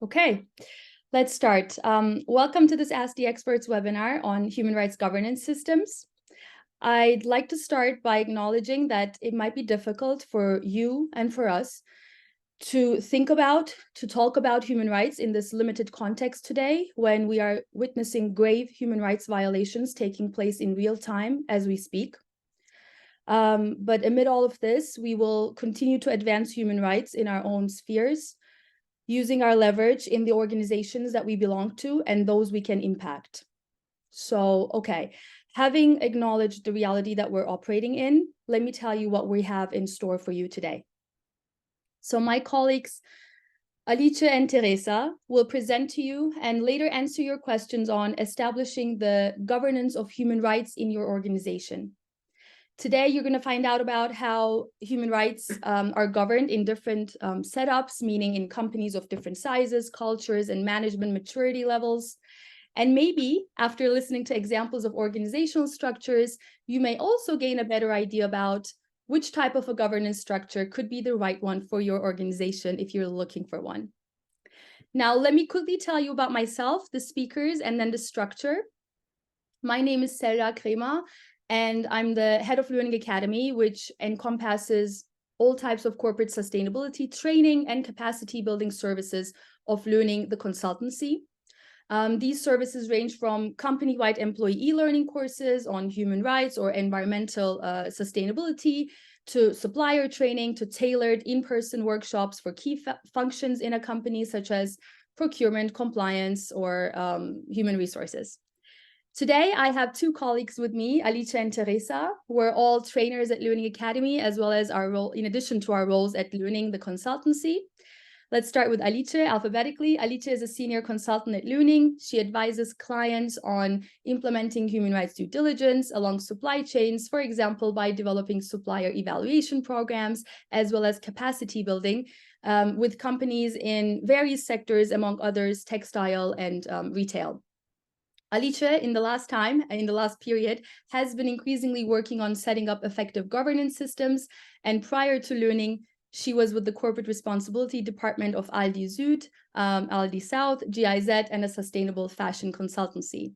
Okay, let's start. Welcome to this Ask the Experts webinar on human rights governance systems. I'd like to start by acknowledging that it might be difficult for you and for us to talk about human rights in this limited context today, when we are witnessing grave human rights violations taking place in real time as we speak. But amid all of this, we will continue to advance human rights in our own spheres, using our leverage in the organizations that we belong to and those we can impact. So, okay, having acknowledged the reality that we're operating in, let me tell you what we have in store for you today. So my colleagues, Alice and Teresa, will present to you and later answer your questions on establishing the governance of human rights in your organization. Today, you're going to find out about how human rights are governed in different setups, meaning in companies of different sizes, cultures, and management maturity levels. And maybe after listening to examples of organizational structures, you may also gain a better idea about which type of a governance structure could be the right one for your organization if you're looking for one. Now, let me quickly tell you about myself, the speakers, and then the structure. My name is Selda Kremer, and I'm the head of Learning Academy, which encompasses all types of corporate sustainability training and capacity building services of Learning the consultancy. These services range from company-wide employee e-learning courses on human rights or environmental sustainability, to supplier training, to tailored in-person workshops for key functions in a company, such as procurement, compliance, or human resources. Today, I have two colleagues with me, Alice and Teresa. We're all trainers at Learning Academy, as well as our role, in addition to our roles at Learning the consultancy. Let's start with Alice alphabetically. Alice is a senior consultant at Learning. She advises clients on implementing human rights due diligence along supply chains, for example, by developing supplier evaluation programs, as well as capacity building with companies in various sectors, among others, textile and retail. Alice, in the last period, has been increasingly working on setting up effective governance systems. And prior to Learning, she was with the Corporate Responsibility Department of Aldi Süd, Aldi South, GIZ, and a sustainable fashion consultancy.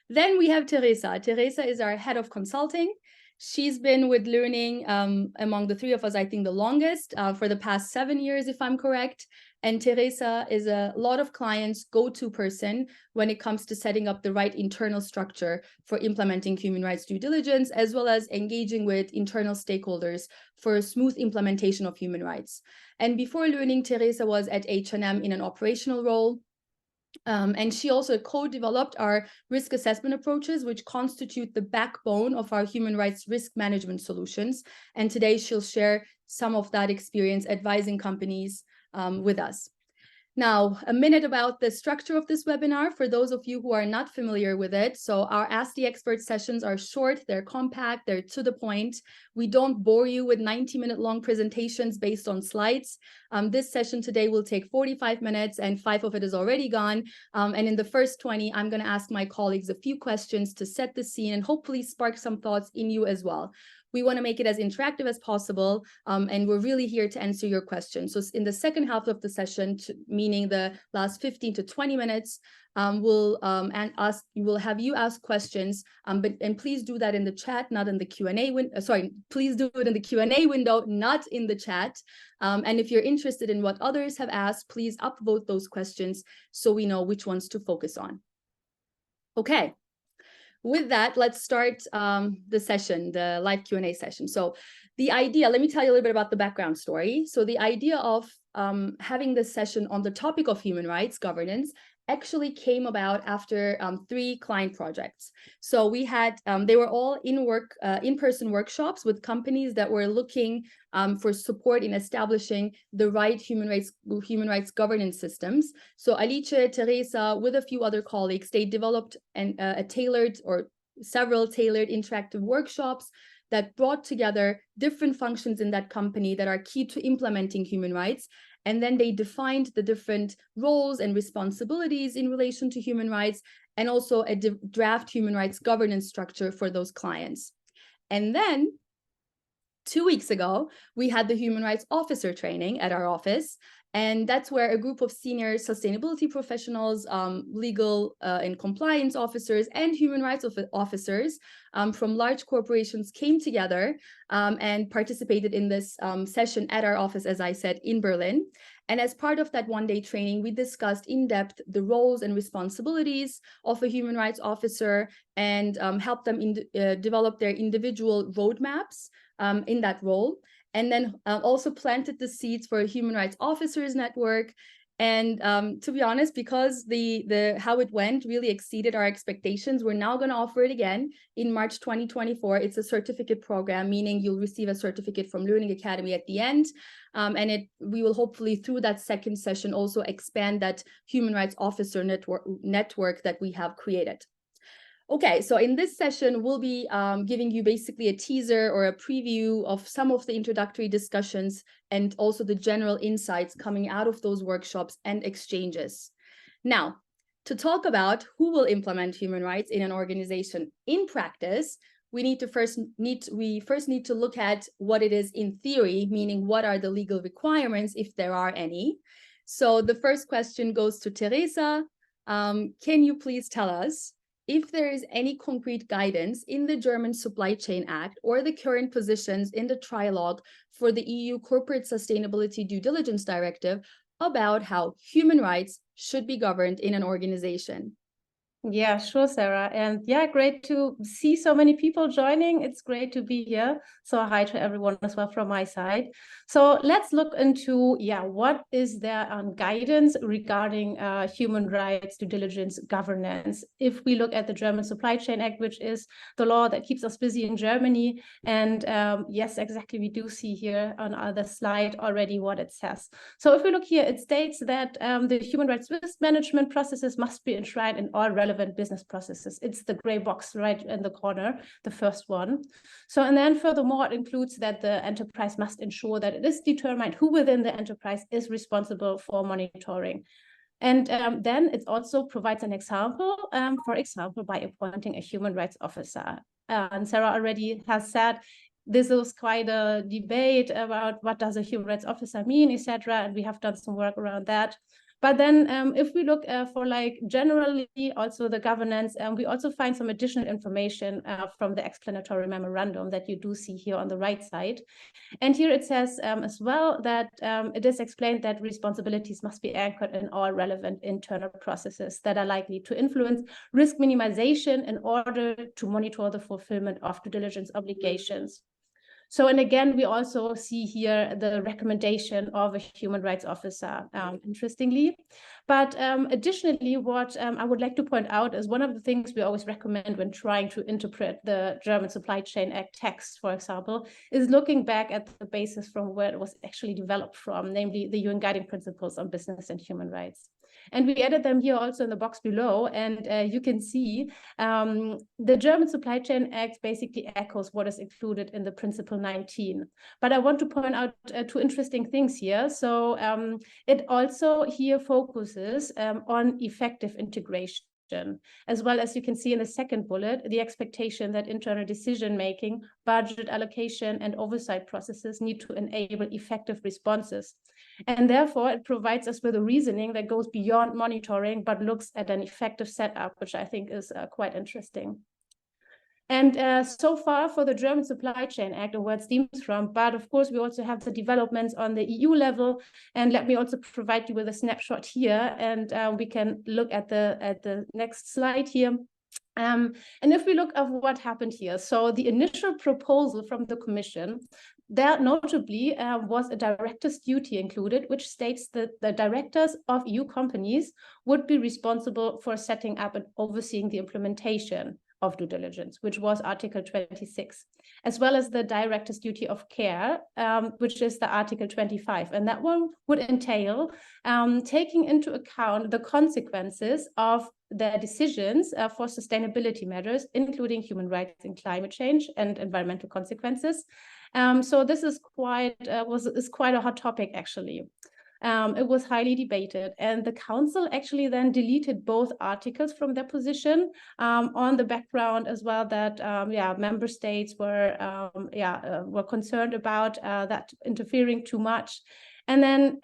Then we have Teresa. Teresa is our head of consulting. She's been with Learning among the three of us, I think, the longest for the past 7 years, if I'm correct. And Teresa is a lot of clients' go-to person when it comes to setting up the right internal structure for implementing human rights due diligence, as well as engaging with internal stakeholders for a smooth implementation of human rights. And before Learning, Teresa was at H&M in an operational role. And she also co-developed our risk assessment approaches, which constitute the backbone of our human rights risk management solutions. And today she'll share some of that experience advising companies with us. Now, a minute about the structure of this webinar for those of you who are not familiar with it. So our Ask the Expert sessions are short, they're compact, they're to the point. We don't bore you with 90-minute long presentations based on slides. This session today will take 45 minutes and 5 of it is already gone. And in the first 20, I'm going to ask my colleagues a few questions to set the scene and hopefully spark some thoughts in you as well. We want to make it as interactive as possible, and we're really here to answer your questions. So in the second half of the session, meaning the last 15 to 20 minutes, we'll have you ask questions, and please do that in the chat, not in the Q&A window. Please do it in the Q&A window, not in the chat. And if you're interested in what others have asked, please upvote those questions so we know which ones to focus on. Okay. With that, let's start the session, the live Q&A session. So the idea, let me tell you a little bit about the background story. So the idea of having this session on the topic of human rights governance actually came about after 3 client projects. So we had, they were all in-person workshops with companies that were looking for support in establishing the right human rights governance systems. So Alice, Teresa, with a few other colleagues, they developed a tailored or several tailored interactive workshops that brought together different functions in that company that are key to implementing human rights. And then they defined the different roles and responsibilities in relation to human rights, and also a draft human rights governance structure for those clients. And then 2 weeks ago, we had the human rights officer training at our office. And that's where a group of senior sustainability professionals, legal and compliance officers, and human rights officers from large corporations came together and participated in this session at our office, as I said, in Berlin. And as part of that one-day training, we discussed in depth the roles and responsibilities of a human rights officer and helped them develop their individual roadmaps in that role. And then also planted the seeds for a human rights officers network. And to be honest, because the how it went really exceeded our expectations, we're now going to offer it again in March 2024. It's a certificate program, meaning you'll receive a certificate from Learning Academy at the end. And we will hopefully, through that second session, also expand that human rights officer network that we have created. Okay, so in this session, we'll be giving you basically a teaser or a preview of some of the introductory discussions and also the general insights coming out of those workshops and exchanges. Now, to talk about who will implement human rights in an organization in practice, we first need to look at what it is in theory, meaning what are the legal requirements, if there are any. So the first question goes to Teresa. Can you please tell us if there is any concrete guidance in the German Supply Chain Act or the current positions in the trilogue for the EU Corporate Sustainability Due Diligence Directive about how human rights should be governed in an organization? Yeah, sure, Sarah. And yeah, great to see so many people joining. It's great to be here. So hi to everyone as well from my side. So let's look into, what is there on guidance regarding human rights, due diligence, governance? If we look at the German Supply Chain Act, which is the law that keeps us busy in Germany. And yes, exactly, we do see here on the slide already what it says. So if we look here, it states that the human rights risk management processes must be enshrined in all relevant business processes. It's the gray box right in the corner, the first one. So, and then furthermore, it includes that the enterprise must ensure that it is determined who within the enterprise is responsible for monitoring. And then it also provides an example, for example, by appointing a human rights officer. And Sarah already has said, this was quite a debate about what does a human rights officer mean, etc. And we have done some work around that. But then if we look for like generally also the governance, we also find some additional information from the explanatory memorandum that you do see here on the right side. And here it says as well that it is explained that responsibilities must be anchored in all relevant internal processes that are likely to influence risk minimization in order to monitor the fulfillment of due diligence obligations. So, and again, we also see here the recommendation of a human rights officer, interestingly. But additionally, what I would like to point out is one of the things we always recommend when trying to interpret the German Supply Chain Act text, for example, is looking back at the basis from where it was actually developed from, namely the UN Guiding Principles on Business and Human Rights. And we added them here also in the box below. And you can see the German Supply Chain Act basically echoes what is included in the Principle 19. But I want to point out two interesting things here. So it also here focuses on effective integration. As well as you can see in the second bullet, the expectation that internal decision-making, budget allocation, and oversight processes need to enable effective responses. And therefore, it provides us with a reasoning that goes beyond monitoring, but looks at an effective setup, which I think is quite interesting. And so far for the German Supply Chain Act, where it stems from, but of course we also have the developments on the EU level. And let me also provide you with a snapshot here, and we can look at the next slide here. And if we look at what happened here, so the initial proposal from the Commission, there notably was a director's duty included, which states that the directors of EU companies would be responsible for setting up and overseeing the implementation of due diligence, which was Article 26, as well as the director's duty of care, which is the Article 25. And that one would entail taking into account the consequences of their decisions for sustainability measures, including human rights and climate change and environmental consequences. So this is quite a hot topic, actually. It was highly debated, and the council actually then deleted both articles from their position on the background as well that member states were were concerned about that interfering too much. And then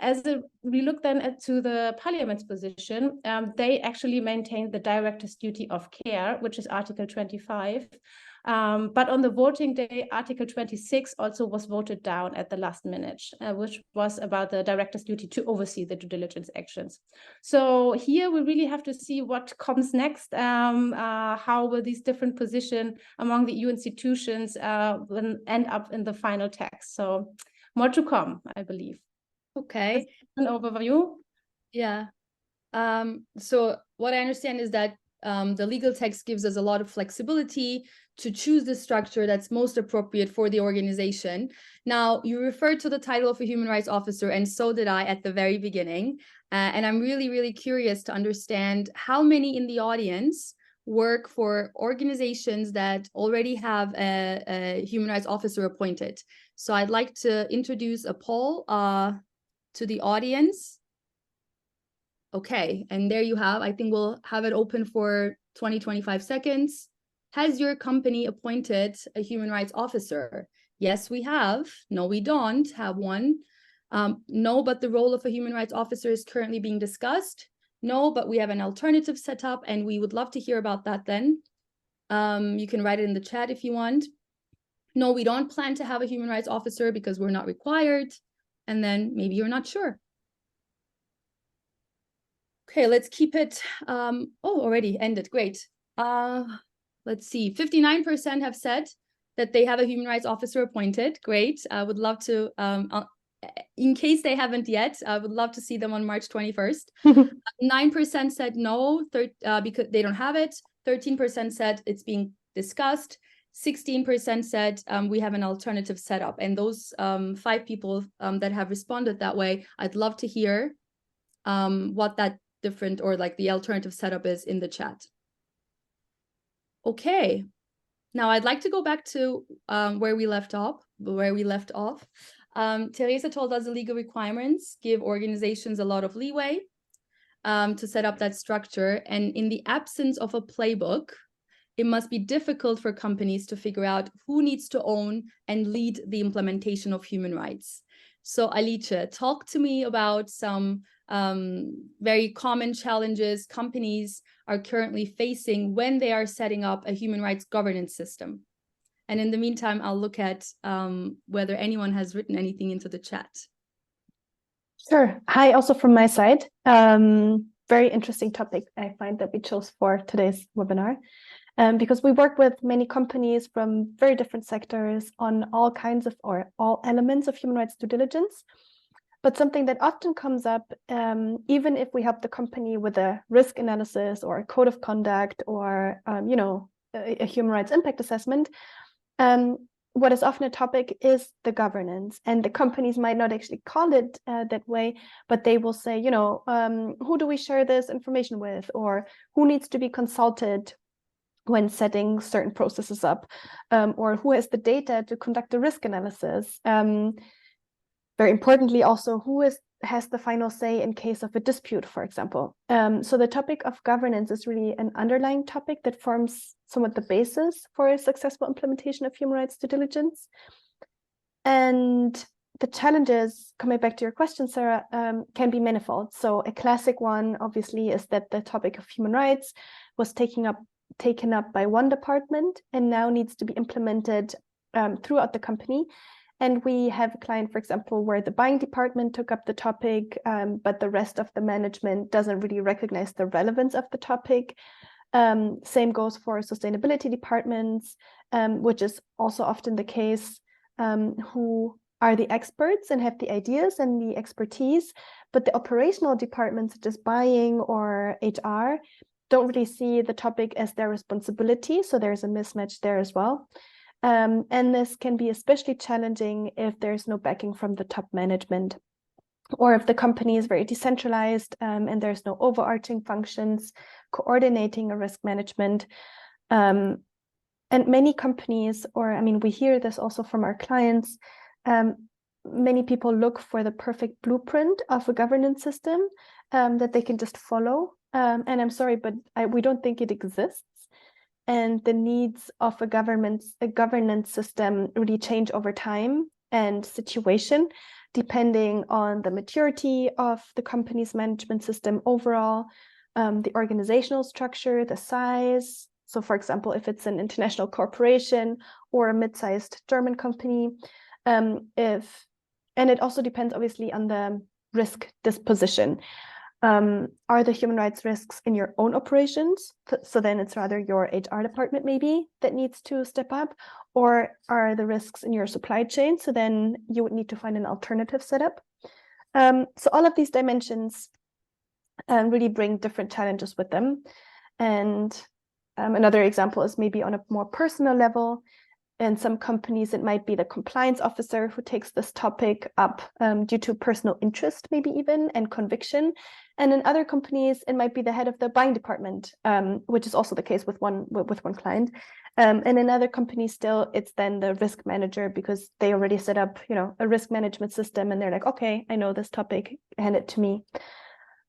we look then to the parliament's position, they actually maintained the director's duty of care, which is Article 25. But on the voting day, Article 26 also was voted down at the last minute, which was about the director's duty to oversee the due diligence actions. So here we really have to see what comes next, how will these different positions among the EU institutions will end up in the final text. So more to come, I believe. Okay. An overview. Yeah. So what I understand is that the legal text gives us a lot of flexibility to choose the structure that's most appropriate for the organization. Now, you referred to the title of a human rights officer, and so did I at the very beginning. And I'm really, really curious to understand how many in the audience work for organizations that already have a human rights officer appointed. So I'd like to introduce a poll to the audience. Okay, and there you have, I think we'll have it open for 20-25 seconds. Has your company appointed a human rights officer? Yes, we have. No, we don't have one. No, but the role of a human rights officer is currently being discussed. No, but we have an alternative set up, and we would love to hear about that then. You can write it in the chat if you want. No, we don't plan to have a human rights officer because we're not required. And then maybe you're not sure. Okay, let's keep it. Already ended. Great. Let's see. 59% have said that they have a human rights officer appointed. Great. I would love to, in case they haven't yet, I would love to see them on March 21st. 9% said no, because they don't have it. 13% said it's being discussed. 16% said we have an alternative setup. And those 5 people that have responded that way, I'd love to hear what that different or like the alternative setup is in the chat. Okay, now I'd like to go back to where we left off. Teresa told us the legal requirements give organizations a lot of leeway to set up that structure, and in the absence of a playbook, it must be difficult for companies to figure out who needs to own and lead the implementation of human rights. So Alice, talk to me about some very common challenges companies are currently facing when they are setting up a human rights governance system. And in the meantime, I'll look at whether anyone has written anything into the chat. Sure. Hi, also from my side. Very interesting topic I find that we chose for today's webinar. Because we work with many companies from very different sectors on all kinds of or all elements of human rights due diligence. But something that often comes up, even if we help the company with a risk analysis or a code of conduct or a human rights impact assessment, what is often a topic is the governance. And the companies might not actually call it that way, but they will say, who do we share this information with, or who needs to be consulted when setting certain processes up, or who has the data to conduct a risk analysis. Very importantly, also, who has the final say in case of a dispute, for example. So the topic of governance is really an underlying topic that forms somewhat the basis for a successful implementation of human rights due diligence. And the challenges, coming back to your question, Sarah, can be manifold. So a classic one, obviously, is that the topic of human rights was taken up by one department and now needs to be implemented throughout the company. And we have a client, for example, where the buying department took up the topic, but the rest of the management doesn't really recognize the relevance of the topic. Same goes for sustainability departments, which is also often the case, who are the experts and have the ideas and the expertise, but the operational departments, such as buying or HR, don't really see the topic as their responsibility. So there's a mismatch there as well. And this can be especially challenging if there's no backing from the top management, or if the company is very decentralized and there's no overarching functions coordinating a risk management. And many companies, or I mean, we hear this also from our clients, many people look for the perfect blueprint of a governance system that they can just follow. And I'm sorry, but we don't think it exists. And the needs of a governance system really change over time and situation, depending on the maturity of the company's management system overall, the organizational structure, the size. So for example, if it's an international corporation or a mid-sized German company, and it also depends obviously on the risk disposition. Are the human rights risks in your own operations? So then it's rather your HR department maybe that needs to step up, or are the risks in your supply chain? So then you would need to find an alternative setup. So all of these dimensions really bring different challenges with them. And another example is maybe on a more personal level. In some companies, it might be the compliance officer who takes this topic up due to personal interest, maybe even, and conviction. And in other companies, it might be the head of the buying department, which is also the case with one client. And in other companies still, it's then the risk manager because they already set up, a risk management system and they're like, okay, I know this topic, hand it to me.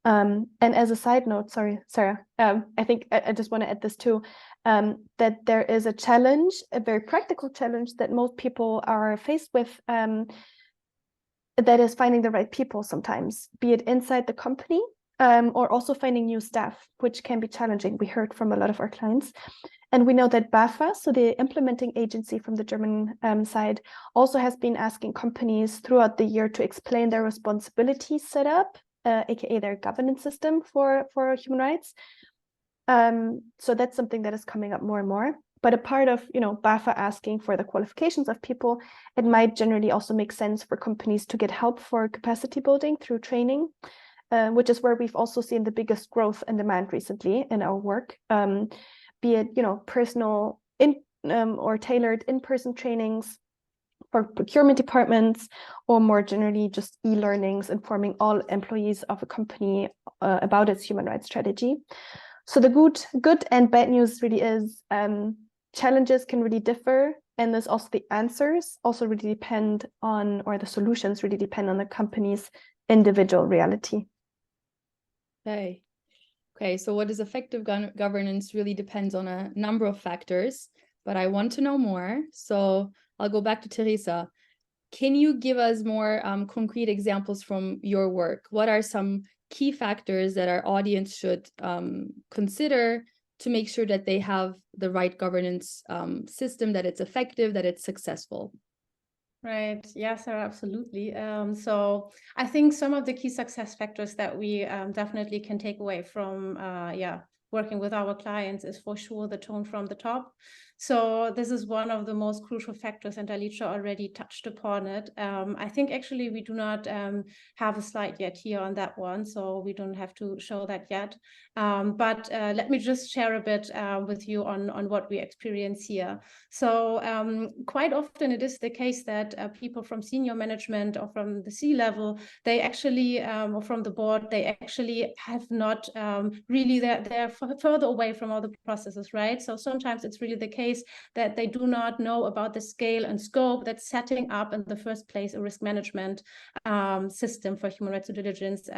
And as a side note, sorry, Sarah, I think I just want to add this too, that there is a challenge, a very practical challenge that most people are faced with, that is finding the right people sometimes, be it inside the company or also finding new staff, which can be challenging. We heard from a lot of our clients. And we know that BAFA, so the implementing agency from the German side, also has been asking companies throughout the year to explain their responsibility setup, aka their governance system for human rights. So that's something that is coming up more and more. But a part of BAFA asking for the qualifications of people, it might generally also make sense for companies to get help for capacity building through training, which is where we've also seen the biggest growth and demand recently in our work, be it personal or tailored in-person trainings for procurement departments, or more generally just e-learnings informing all employees of a company about its human rights strategy. So the good and bad news really is challenges can really differ, and there's also the answers also really depend on, or the solutions really depend on the company's individual reality. Okay, so what is effective governance really depends on a number of factors, but I want to know more. So I'll go back to Teresa. Can you give us more concrete examples from your work? What are some key factors that our audience should consider to make sure that they have the right governance system, that it's effective, that it's successful? Right. Yes, Sarah, absolutely. So I think some of the key success factors that we definitely can take away from working with our clients is for sure the tone from the top. So this is one of the most crucial factors, and Alicia already touched upon it. I think actually we do not have a slide yet here on that one, so we don't have to show that yet. But let me just share a bit with you on what we experience here. So quite often it is the case that people from senior management or from the C-level, they actually, or from the board, they actually have not really, they're further away from all the processes, right? So sometimes it's really the case that they do not know about the scale and scope that's setting up in the first place a risk management system for human rights due diligence,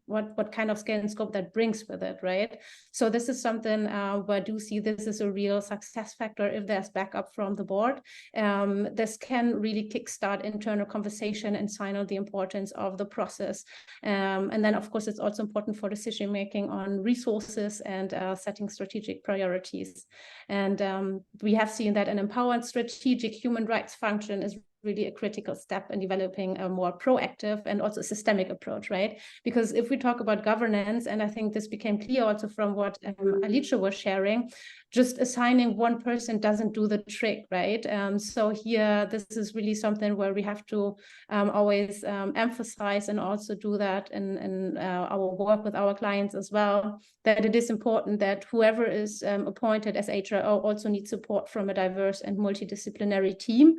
what kind of scale and scope that brings with it, right? So this is something where I do see this is a real success factor if there's backup from the board. This can really kickstart internal conversation and signal the importance of the process. And then, of course, it's also important for decision making on resources and setting strategic priorities. And we have seen that an empowered strategic human rights function is really a critical step in developing a more proactive and also systemic approach, right? Because if we talk about governance, and I think this became clear also from what Alicia was sharing, just assigning one person doesn't do the trick, right? So here, this is really something where we have to always emphasize and also do that in our work with our clients as well, that it is important that whoever is appointed as HRO also needs support from a diverse and multidisciplinary team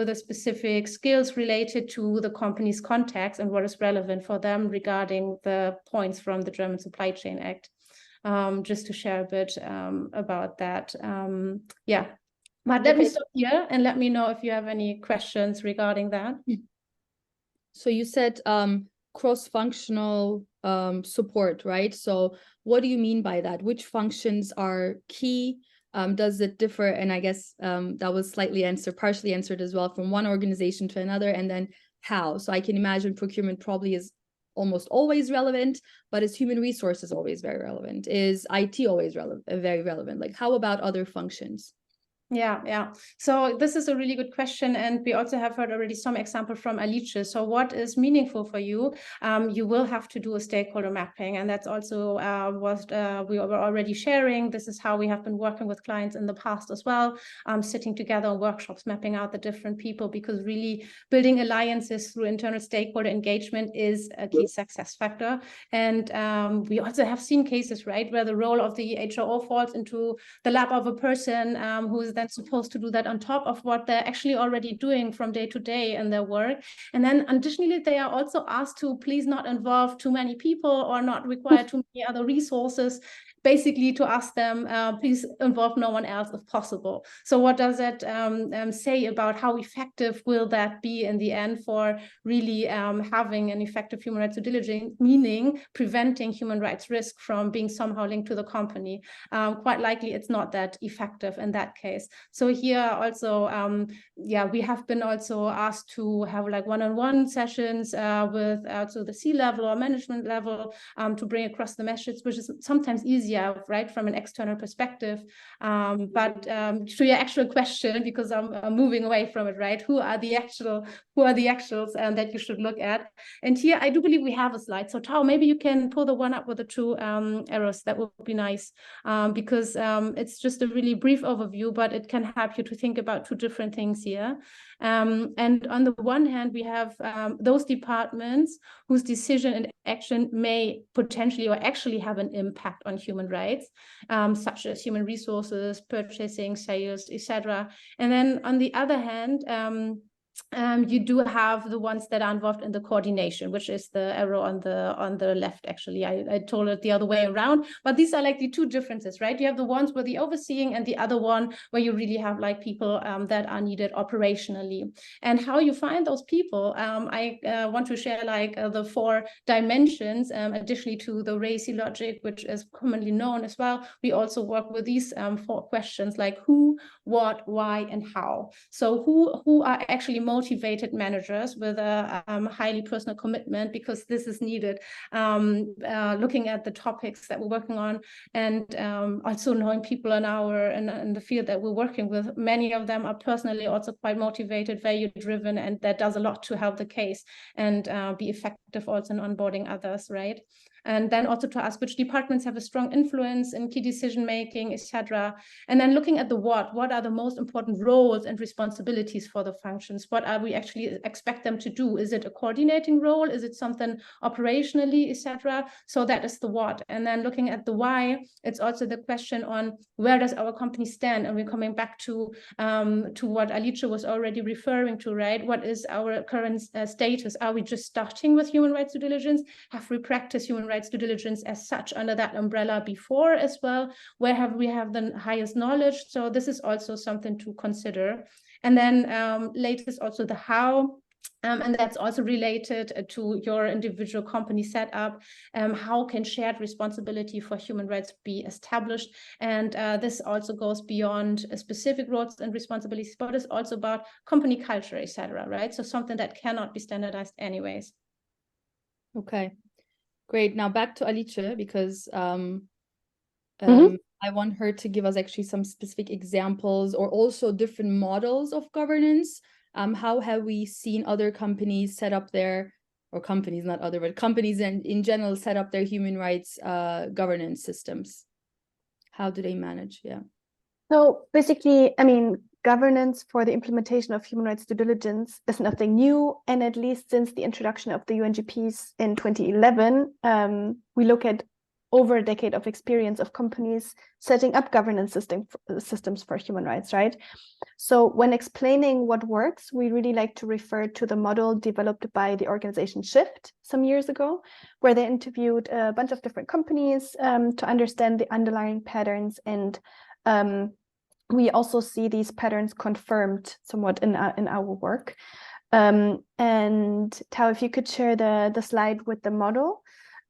with a specific skills related to the company's context and what is relevant for them regarding the points from the German Supply Chain Act. Just to share a bit about that. But let me stop here and let me know if you have any questions regarding that. So you said cross-functional support, right? So what do you mean by that? Which functions are key? Does it differ? And I guess that was partially answered as well, from one organization to another, and then how? So I can imagine procurement probably is almost always relevant, but is human resources always very relevant? Is IT always very relevant? Like, how about other functions? Yeah. So this is a really good question. And we also have heard already some example from Alice. So what is meaningful for you? You will have to do a stakeholder mapping. And that's also what we were already sharing. This is how we have been working with clients in the past as well, sitting together on workshops, mapping out the different people, because really building alliances through internal stakeholder engagement is a key success factor. And we also have seen cases, right, where the role of the HRO falls into the lap of a person who is then supposed to do that on top of what they're actually already doing from day to day in their work. And then additionally, they are also asked to please not involve too many people or not require too many other resources, basically to ask them, please involve no one else if possible. So what does that say about how effective will that be in the end for really having an effective human rights due diligence, meaning preventing human rights risk from being somehow linked to the company? Quite likely it's not that effective in that case. So here also, we have been also asked to have like one-on-one sessions with so the C-level or management level to bring across the message, which is sometimes easier, right, from an external perspective. But to your actual question, because I'm moving away from it, right? Who are the actuals that you should look at? And here I do believe we have a slide. So Tao, maybe you can pull the one up with the two arrows. That would be nice, because it's just a really brief overview, but it can help you to think about two different things here. And on the one hand, we have those departments whose decision and action may potentially or actually have an impact on human rights, such as human resources, purchasing, sales, etc. And then on the other hand, you do have the ones that are involved in the coordination, which is the arrow on the left. Actually, I told it the other way around, but these are like the two differences, right? You have the ones where the overseeing, and the other one where you really have like people that are needed operationally. And how you find those people, I want to share like the 4 dimensions, additionally to the RACI logic, which is commonly known as well. We also work with these 4 questions, like who, what, why, and how. So who are actually motivated managers with a highly personal commitment, because this is needed, looking at the topics that we're working on, and also knowing people in the field that we're working with. Many of them are personally also quite motivated, value driven, and that does a lot to help the case and be effective also in onboarding others, right? And then also to ask which departments have a strong influence in key decision making, etc. And then looking at the what are the most important roles and responsibilities for the functions? What are we actually expect them to do? Is it a coordinating role? Is it something operationally, etc.? So that is the what. And then looking at the why, it's also the question on where does our company stand? And we're coming back to what Alice was already referring to, right? What is our current status? Are we just starting with human rights due diligence? Have we practiced human rights due diligence as such under that umbrella before as well? Where have we have the highest knowledge? So this is also something to consider. And then latest also the how. And that's also related to your individual company setup. How can shared responsibility for human rights be established? And this also goes beyond specific roles and responsibilities, but it's also about company culture, etc. Right? So something that cannot be standardized anyways. Okay, great. Now back to Alice, because I want her to give us actually some specific examples or also different models of governance. How have we seen other companies set up their, or companies, not other, but companies in general set up their human rights governance systems? How do they manage? Yeah. So basically, I mean, governance for the implementation of human rights due diligence is nothing new. And at least since the introduction of the UNGPs in 2011, we look at over a decade of experience of companies setting up governance systems for human rights, right? So when explaining what works, we really like to refer to the model developed by the organization Shift some years ago, where they interviewed a bunch of different companies to understand the underlying patterns. And we also see these patterns confirmed somewhat in our work. And Tao, if you could share the slide with the model,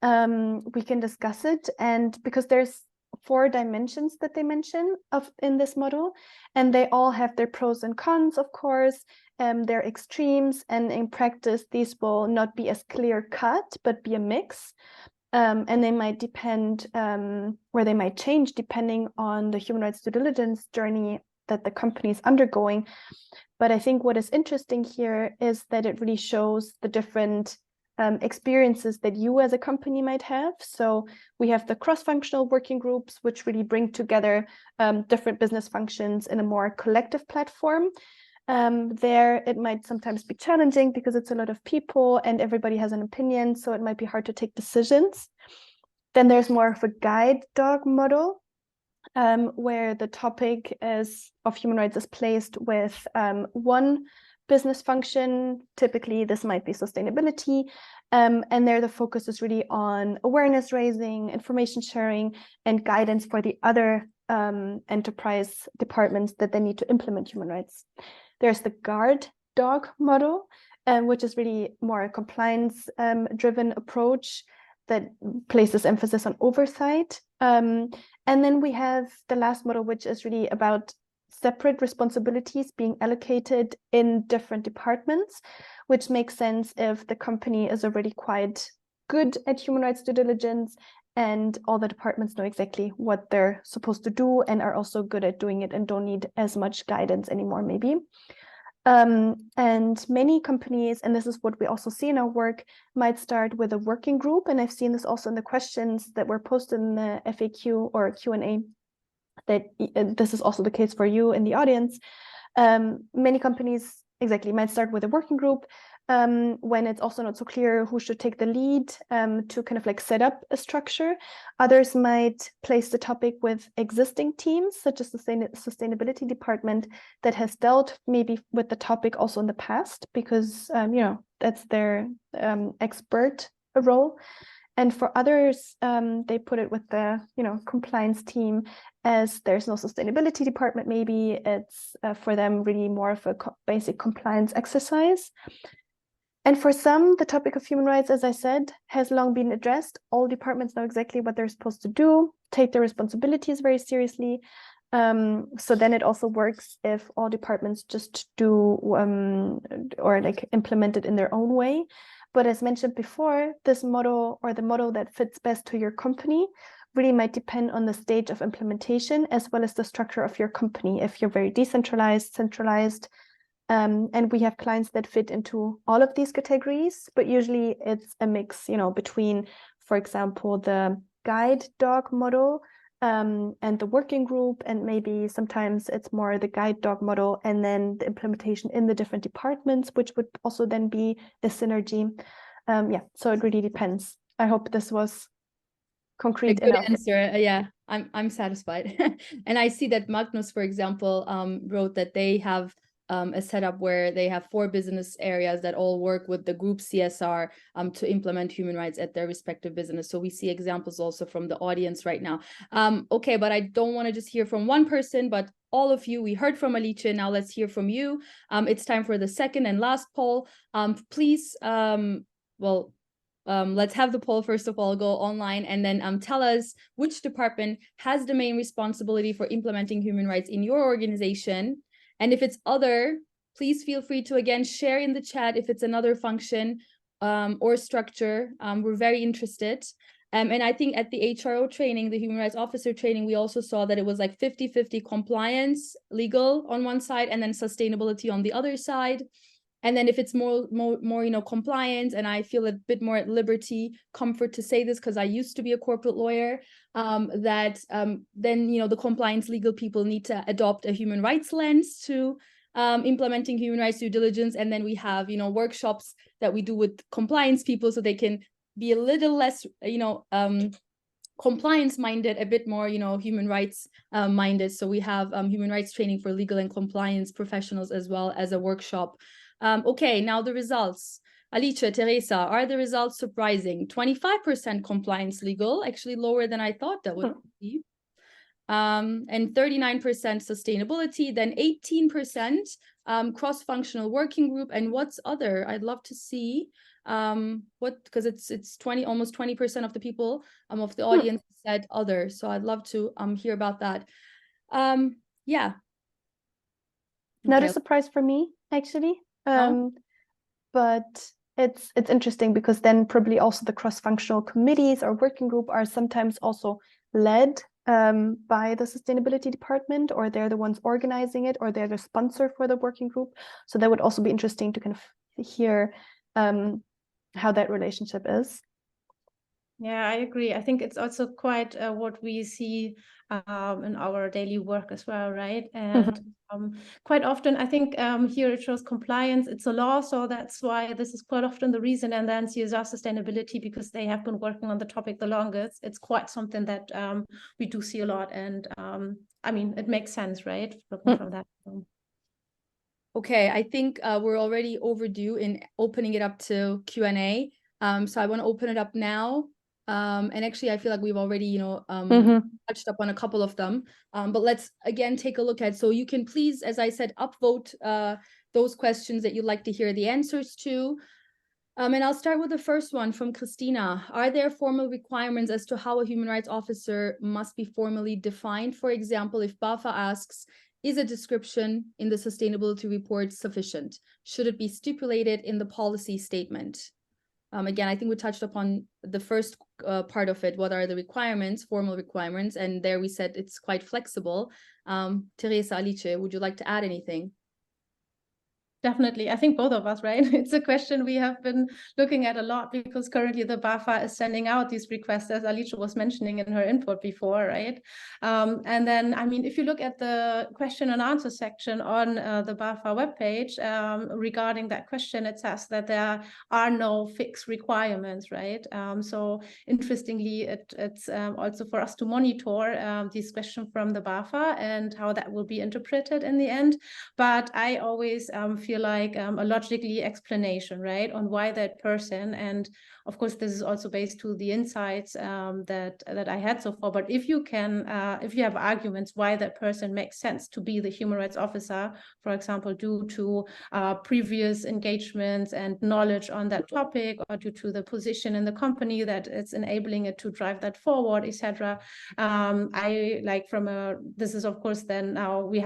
we can discuss it. And because there's 4 dimensions that they mention in this model, and they all have their pros and cons, of course, their extremes, and in practice, these will not be as clear cut, but be a mix. And they might depend, or they might change depending on the human rights due diligence journey that the company is undergoing. But I think what is interesting here is that it really shows the different experiences that you as a company might have. So we have the cross-functional working groups, which really bring together different business functions in a more collective platform. There, it might sometimes be challenging because it's a lot of people and everybody has an opinion, so it might be hard to take decisions. Then there's more of a guide dog model, where the topic of human rights is placed with one business function. Typically, this might be sustainability. And there, the focus is really on awareness raising, information sharing, and guidance for the other enterprise departments that they need to implement human rights. There's the guard dog model, which is really more a compliance-driven approach that places emphasis on oversight. And then we have the last model, which is really about separate responsibilities being allocated in different departments, which makes sense if the company is already quite good at human rights due diligence and all the departments know exactly what they're supposed to do and are also good at doing it and don't need as much guidance anymore, maybe. And many companies, and this is what we also see in our work, might start with a working group. And I've seen this also in the questions that were posted in the FAQ or Q&A, that this is also the case for you in the audience. Many companies might start with a working group when it's also not so clear who should take the lead to kind of like set up a structure. Others might place the topic with existing teams, such as the sustainability department that has dealt maybe with the topic also in the past, because that's their expert role. And for others, they put it with the compliance team, as there's no sustainability department. Maybe it's for them really more of a basic compliance exercise. And for some, the topic of human rights, as I said, has long been addressed. All departments know exactly what they're supposed to do, take their responsibilities very seriously. So then it also works if all departments just do or like implement it in their own way. But as mentioned before, this model, or the model that fits best to your company, really might depend on the stage of implementation as well as the structure of your company. If you're very decentralized, centralized, and we have clients that fit into all of these categories, but usually it's a mix, between, for example, the guide dog model and the working group, and maybe sometimes it's more the guide dog model and then the implementation in the different departments, which would also then be the synergy. So it really depends. I hope this was concrete enough. Good answer. Yeah, I'm satisfied. And I see that Magnus, for example, wrote that they have a setup where they have 4 business areas that all work with the group CSR to implement human rights at their respective business. So we see examples also from the audience right now. Okay, but I don't want to just hear from one person, but all of you. We heard from Alice. Now let's hear from you. It's time for the second and last poll. Please, let's have the poll first of all go online, and then tell us which department has the main responsibility for implementing human rights in your organization. And if it's other, please feel free to, again, share in the chat if it's another function or structure. We're very interested. And I think at the HRO training, the Human Rights Officer training, we also saw that it was like 50-50 compliance, legal on one side, and then sustainability on the other side. And then if it's more compliance, and I feel a bit more at liberty, comfort to say this because I used to be a corporate lawyer, then the compliance legal people need to adopt a human rights lens to implementing human rights due diligence. And then we have workshops that we do with compliance people so they can be a little less compliance minded, a bit more human rights minded. So we have human rights training for legal and compliance professionals as well as a workshop. Okay, now the results. Alice, Teresa, are the results surprising? 25% compliance legal, actually lower than I thought that would be. and 39% sustainability, then 18% cross-functional working group. And what's other? I'd love to see because it's 20, almost 20% of the people of the audience said other. So I'd love to hear about that. Yeah. Not Okay. a surprise for me, actually. Oh. But it's interesting because then probably also the cross-functional committees or working group are sometimes also led by the sustainability department, or they're the ones organizing it, or they're the sponsor for the working group. So that would also be interesting to kind of hear how that relationship is. Yeah, I agree. I think it's also quite what we see in our daily work as well, right? And quite often, I think here it shows compliance. It's a law, so that's why this is quite often the reason. And then CSR sustainability, because they have been working on the topic the longest. It's quite something that we do see a lot. And I mean, it makes sense, right? Looking from that. Okay, I think we're already overdue in opening it up to Q&A. So I want to open it up now. And actually, I feel like we've already, touched up on a couple of them. But let's again take a look at. So you can please, as I said, upvote those questions that you'd like to hear the answers to. And I'll start with the first one from Christina. Are there formal requirements as to how a human rights officer must be formally defined? For example, if BAFA asks, is a description in the sustainability report sufficient? Should it be stipulated in the policy statement? Again, I think we touched upon the first part of it. What are the requirements, formal requirements? And there we said it's quite flexible. Teresa, Alice, would you like to add anything? Definitely. I think both of us, right? It's a question we have been looking at a lot because currently the BAFA is sending out these requests, as Alicia was mentioning in her input before, right? And then, I mean, if you look at the question and answer section on the BAFA webpage regarding that question, it says that there are no fixed requirements, right? So interestingly, it's also for us to monitor this question from the BAFA and how that will be interpreted in the end. But I always feel like a logically explanation, right, on why that person, and of course this is also based to the insights that I had so far. But if you can, if you have arguments why that person makes sense to be the human rights officer, for example, due to previous engagements and knowledge on that topic, or due to the position in the company that it's enabling it to drive that forward, etc. I like from a, this is of course then now we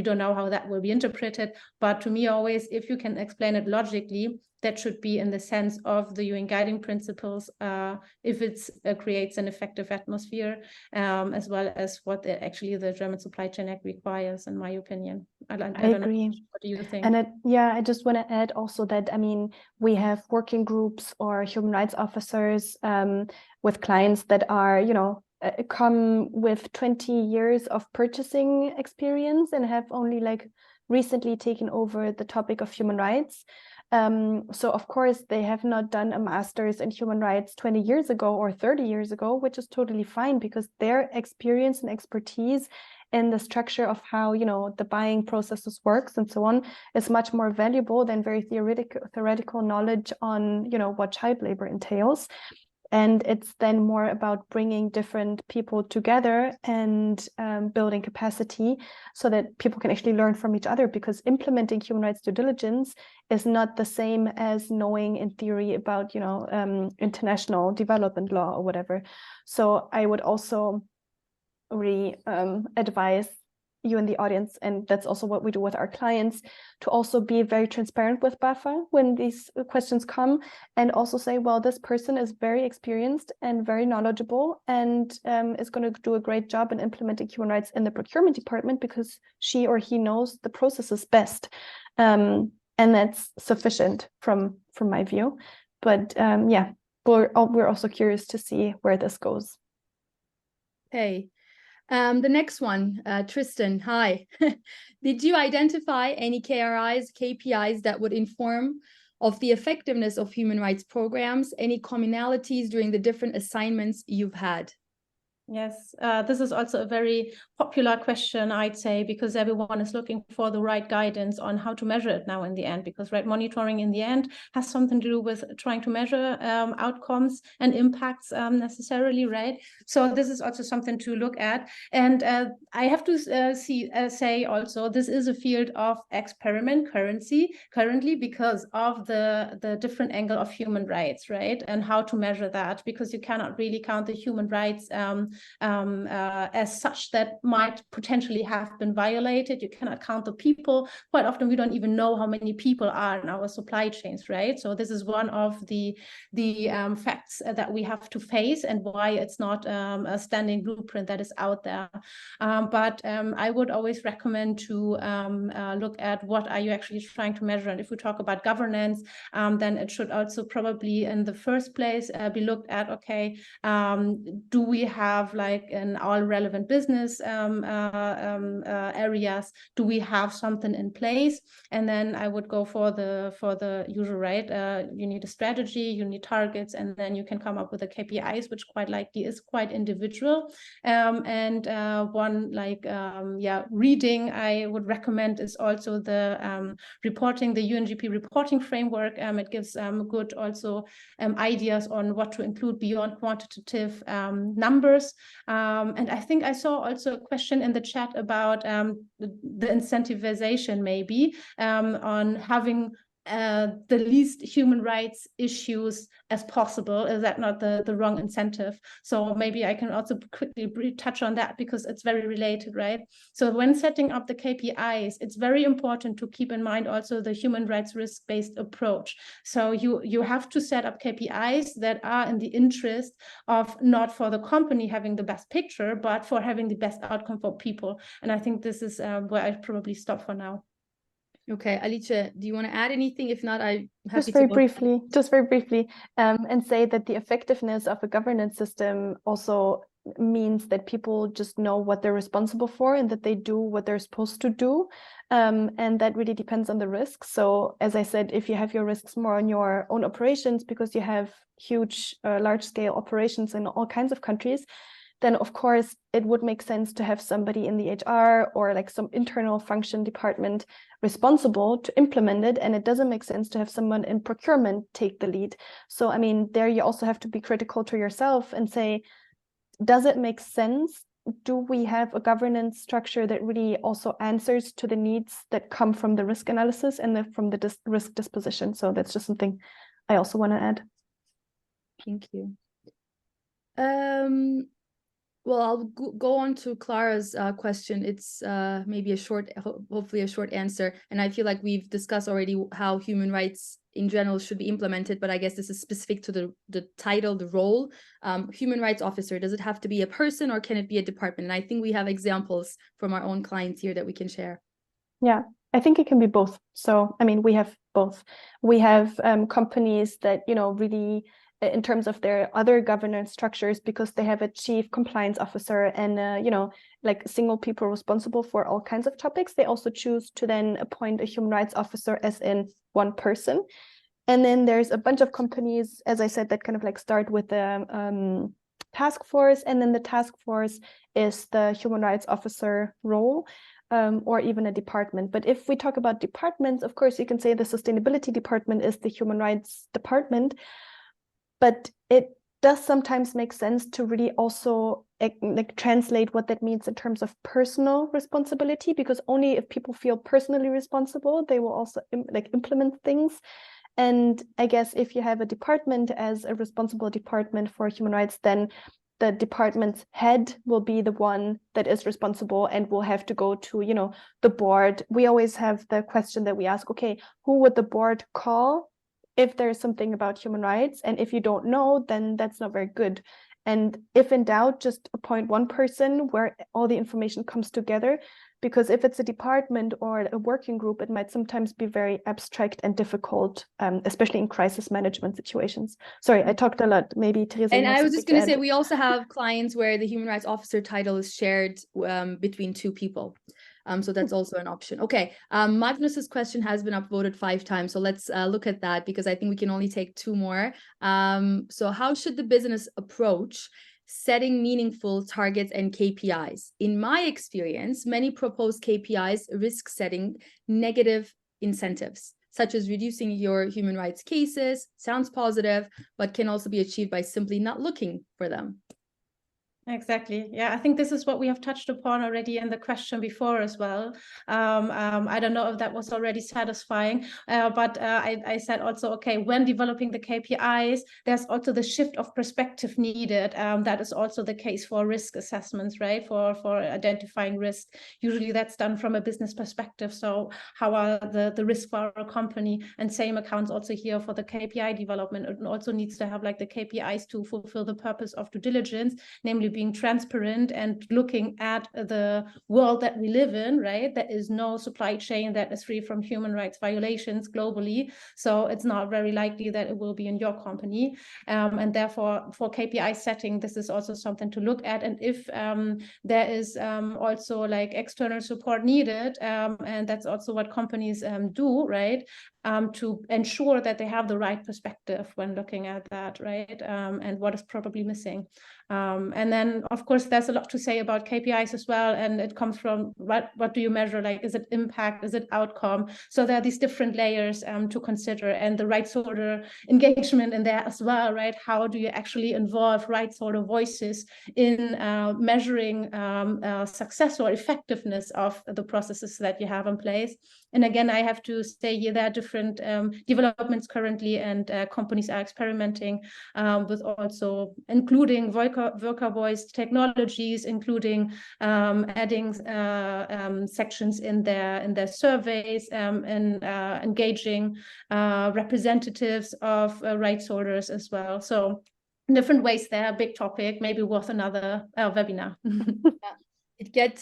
don't know how that will be interpreted, but to me always, if you can explain it logically, that should be in the sense of the UN guiding principles, if it creates an effective atmosphere, as well as what actually the German Supply Chain Act requires, in my opinion. I agree. What do you think? And I just want to add also that, I mean, we have working groups or human rights officers with clients that are, come with 20 years of purchasing experience and have only like recently taken over the topic of human rights. So of course they have not done a master's in human rights 20 years ago or 30 years ago, which is totally fine, because their experience and expertise in the structure of how, the buying processes works and so on is much more valuable than very theoretical knowledge on, what child labor entails. And it's then more about bringing different people together and building capacity so that people can actually learn from each other, because implementing human rights due diligence is not the same as knowing in theory about, international development law or whatever. So I would also really advise you in the audience, and that's also what we do with our clients, to also be very transparent with BAFA when these questions come, and also say, well, this person is very experienced and very knowledgeable and is going to do a great job in implementing human rights in the procurement department because she or he knows the processes best. And that's sufficient from my view. But yeah, we're also curious to see where this goes. Okay. The next one, Tristan, hi. Did you identify any KPIs that would inform of the effectiveness of human rights programs? Any commonalities during the different assignments you've had? Yes, this is also a very popular question, I'd say, because everyone is looking for the right guidance on how to measure it now in the end, because monitoring in the end has something to do with trying to measure outcomes and impacts necessarily, right? So this is also something to look at. And I have to say also, this is a field of experiment currently because of the different angle of human rights, right? And how to measure that, because you cannot really count the human rights as such that might potentially have been violated. You cannot count the people. Quite often we don't even know how many people are in our supply chains, right? So this is one of the facts that we have to face, and why it's not a standing blueprint that is out there. But I would always recommend to look at what are you actually trying to measure. And if we talk about governance, then it should also probably in the first place be looked at, okay, do we have, like, in all relevant business areas, do we have something in place? And then I would go for the usual, right? You need a strategy, you need targets, and then you can come up with the KPIs, which quite likely is quite individual. And one reading I would recommend is also the reporting, the UNGP reporting framework. It gives good also ideas on what to include beyond quantitative numbers. And I think I saw also a question in the chat about the incentivization maybe on having the least human rights issues as possible. Is that not the wrong incentive? So maybe I can also quickly touch on that, because it's very related, right? So when setting up the KPIs, it's very important to keep in mind also the human rights risk-based approach. So you have to set up KPIs that are in the interest of not for the company having the best picture, but for having the best outcome for people. And I think this is where I probably stop for now. Okay, Alice, do you want to add anything? If not, I'm happy just very briefly, and say that the effectiveness of a governance system also means that people just know what they're responsible for and that they do what they're supposed to do. And that really depends on the risks. So as I said, if you have your risks more on your own operations, because you have huge, large-scale operations in all kinds of countries, then of course it would make sense to have somebody in the HR or like some internal function department responsible to implement it. And it doesn't make sense to have someone in procurement take the lead. So, I mean, there you also have to be critical to yourself and say, does it make sense? Do we have a governance structure that really also answers to the needs that come from the risk analysis and from the risk disposition? So that's just something I also want to add. Thank you. Well, I'll go on to Clara's question. It's maybe a short, hopefully a short answer. And I feel like we've discussed already how human rights in general should be implemented, but I guess this is specific to the title, the role. Human rights officer, does it have to be a person or can it be a department? And I think we have examples from our own clients here that we can share. Yeah, I think it can be both. So, I mean, we have both. We have companies that, you know, really in terms of their other governance structures, because they have a chief compliance officer and, you know, like single people responsible for all kinds of topics, they also choose to then appoint a human rights officer as in one person. And then there's a bunch of companies, as I said, that kind of like start with the task force, and then the task force is the human rights officer role. Or even a department. But if we talk about departments, of course, you can say the sustainability department is the human rights department, but it does sometimes make sense to really also like translate what that means in terms of personal responsibility, because only if people feel personally responsible, they will also implement things. And I guess if you have a department as a responsible department for human rights, then the department's head will be the one that is responsible and will have to go to, you know, the board. We always have the question that we ask, okay, who would the board call if there's something about human rights? And if you don't know, then that's not very good. And if in doubt, just appoint one person where all the information comes together. Because if it's a department or a working group, it might sometimes be very abstract and difficult, especially in crisis management situations. Sorry, I talked a lot. Maybe Teresa. And I was just going to say, we also have clients where the human rights officer title is shared between two people. So that's also an option. Okay, Magnus's question has been upvoted 5 times. So let's look at that, because I think we can only take 2 more. So how should the business approach setting meaningful targets and KPIs. In my experience, many proposed KPIs risk setting negative incentives, such as reducing your human rights cases. Sounds positive, but can also be achieved by simply not looking for them. Exactly. Yeah, I think this is what we have touched upon already in the question before as well. I don't know if that was already satisfying, but I said also, okay, when developing the KPIs, there's also the shift of perspective needed. That is also the case for risk assessments, right? For identifying risk. Usually that's done from a business perspective. So how are the risks for our company? And same accounts also here for the KPI development. It also needs to have like the KPIs to fulfill the purpose of due diligence, namely being transparent and looking at the world that we live in, right? There is no supply chain that is free from human rights violations globally. So it's not very likely that it will be in your company. And therefore, for KPI setting, this is also something to look at. And if there is also like external support needed, and that's also what companies do, right? To ensure that they have the right perspective when looking at that, right? And what is probably missing. And then, of course, there's a lot to say about KPIs as well. And it comes from what do you measure? Like, is it impact? Is it outcome? So there are these different layers to consider, and the rights holder engagement in there as well, right? How do you actually involve rights holder voices in measuring success or effectiveness of the processes that you have in place? And again, I have to say here there are different developments currently, and companies are experimenting with also including worker voice technologies, including adding sections in their surveys and engaging representatives of rights holders as well. So different ways there, big topic, maybe worth another webinar. It got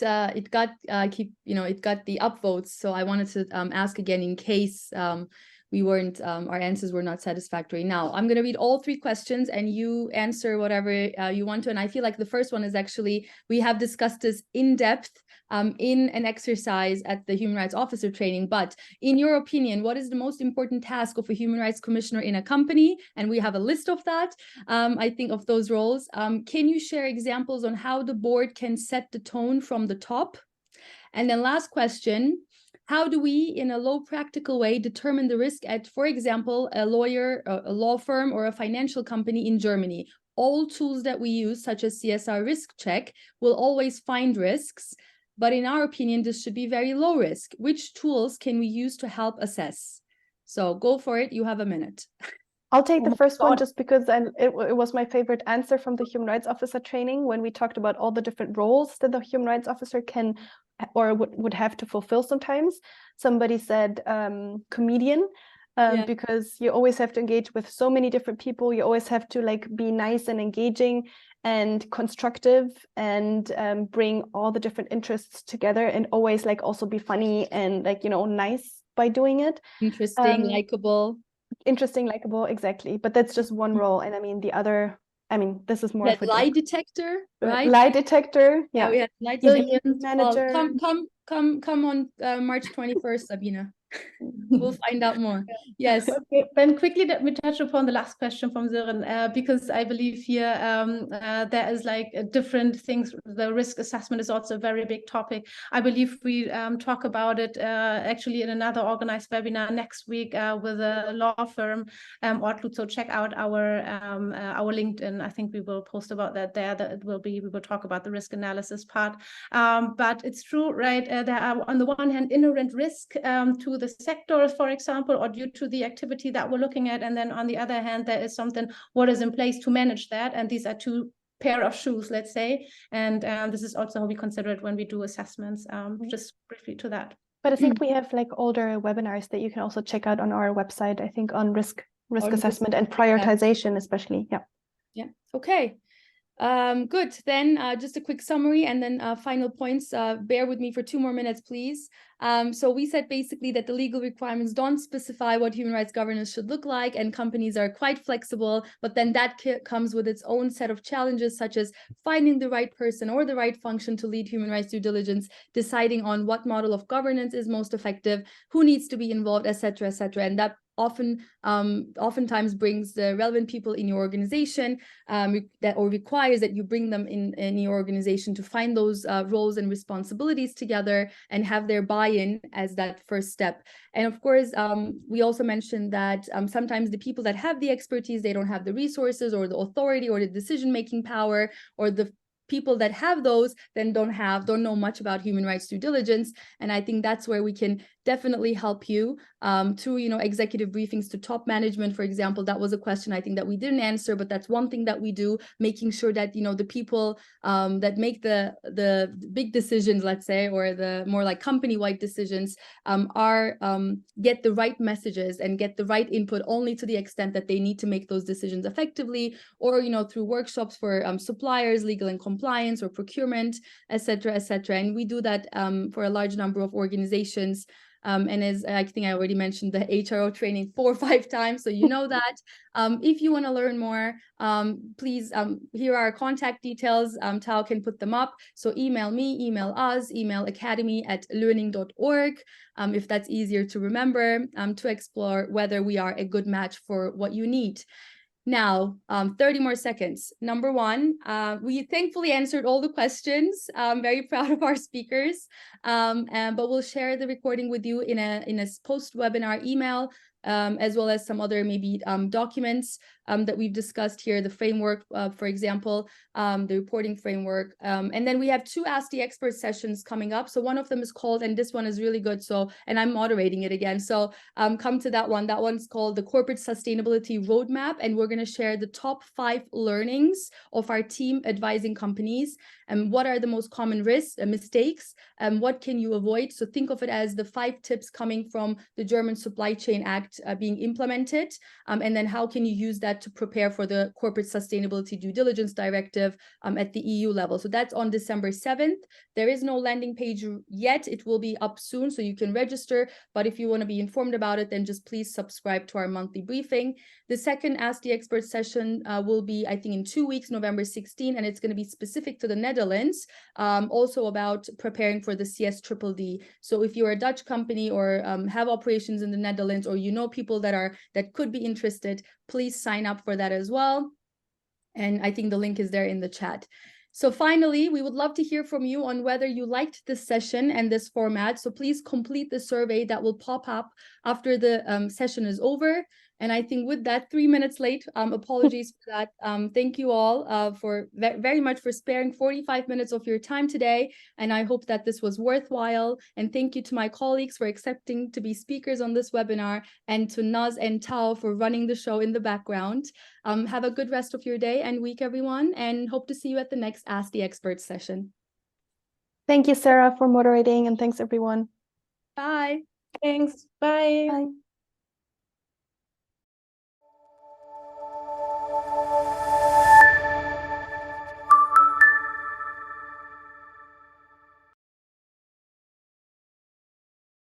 the upvotes. So I wanted to ask again in case our answers were not satisfactory. Now I'm going to read all 3 questions and you answer whatever you want to. And I feel like the first one is actually, we have discussed this in depth in an exercise at the Human Rights Officer training. But in your opinion, what is the most important task of a Human Rights Commissioner in a company? And we have a list of that, I think, of those roles. Can you share examples on how the board can set the tone from the top? And then last question, how do we, in a low practical way, determine the risk at, for example, a lawyer, a law firm, or a financial company in Germany? All tools that we use, such as CSR risk check, will always find risks. But in our opinion, this should be very low risk. Which tools can we use to help assess? So go for it. You have a minute. I'll take the first one just because it was my favorite answer from the Human Rights Officer training when we talked about all the different roles that the Human Rights Officer can or would have to fulfill sometimes. Somebody said comedian, because you always have to engage with so many different people. You always have to like be nice and engaging and constructive and bring all the different interests together, and always like also be funny and like, nice by doing it. Interesting, likable. Interesting, likable, exactly. But that's just one role. And I mean, the other, this is more of a lie detector, right? Lie detector, yeah. We had lie detector manager. Well, come on March 21st, Sabine. We'll find out more. Yes. Okay, then quickly let me touch upon the last question from Sören, because I believe here there is like different things. The risk assessment is also a very big topic. I believe we talk about it actually in another organized webinar next week with a law firm, Ortlut. So check out our LinkedIn. I think we will post about that there. We will talk about the risk analysis part. But it's true, right? There are on the one hand inherent risk to the sector, for example, or due to the activity that we're looking at. And then on the other hand, there is something what is in place to manage that. And these are 2 pair of shoes, let's say. And this is also how we consider it when we do assessments, just briefly to that. But I think we have like older webinars that you can also check out on our website, I think, on risk assessment and prioritization, especially. Yeah. Okay. Good. Then just a quick summary and then final points. Bear with me for 2 more minutes, please. So we said basically that the legal requirements don't specify what human rights governance should look like, and companies are quite flexible, but then that comes with its own set of challenges, such as finding the right person or the right function to lead human rights due diligence, deciding on what model of governance is most effective, who needs to be involved, etc., etc. And that oftentimes brings the relevant people in your organization, or requires that you bring them in your organization to find those roles and responsibilities together and have their buy-in as that first step. And of course, we also mentioned that sometimes the people that have the expertise, they don't have the resources or the authority or the decision-making power, or the people that have those then don't know much about human rights due diligence. And I think that's where we can definitely help you through, executive briefings to top management, for example. That was a question I think that we didn't answer, but that's one thing that we do, making sure that, the people that make the big decisions, let's say, or the more like company-wide decisions get the right messages and get the right input only to the extent that they need to make those decisions effectively, or, through workshops for suppliers, legal and compliance, or procurement, etc., etc. And we do that for a large number of organizations. And as I think I already mentioned, the HRO training 4 or 5 times, so you know that. If you want to learn more, please, here are our contact details. Tao can put them up. So email me, email us, email academy@learning.org, if that's easier to remember, to explore whether we are a good match for what you need. Now, 30 more seconds. Number 1, we thankfully answered all the questions. I'm very proud of our speakers, but we'll share the recording with you in a post-webinar email, as well as some other maybe documents that we've discussed here, the framework, for example, the reporting framework. And then we have 2 Ask the Expert sessions coming up. So one of them is called, and this one is really good, and I'm moderating it again. So come to that one. That one's called the Corporate Sustainability Roadmap. And we're going to share the top 5 learnings of our team advising companies, and what are the most common risks and mistakes, and what can you avoid. So think of it as the 5 tips coming from the German Supply Chain Act being implemented, and then how can you use that to prepare for the Corporate Sustainability Due Diligence Directive at the EU level. So that's on December 7th. There is no landing page yet. It will be up soon, so you can register. But if you want to be informed about it, then just please subscribe to our monthly briefing. The second Ask the Expert session will be, I think, in 2 weeks, November 16, and it's going to be specific to the Netherlands, also about preparing for the CSDDD. So if you're a Dutch company or have operations in the Netherlands, or people that could be interested, please sign up for that as well. And I think the link is there in the chat. So finally, we would love to hear from you on whether you liked this session and this format. So please complete the survey that will pop up after the session is over. And I think with that, 3 minutes late, apologies for that. Thank you all for very much for sparing 45 minutes of your time today. And I hope that this was worthwhile. And thank you to my colleagues for accepting to be speakers on this webinar, and to Naz and Tao for running the show in the background. Have a good rest of your day and week, everyone, and hope to see you at the next Ask the Experts session. Thank you, Sarah, for moderating, and thanks, everyone. Bye. Thanks. Bye. Bye.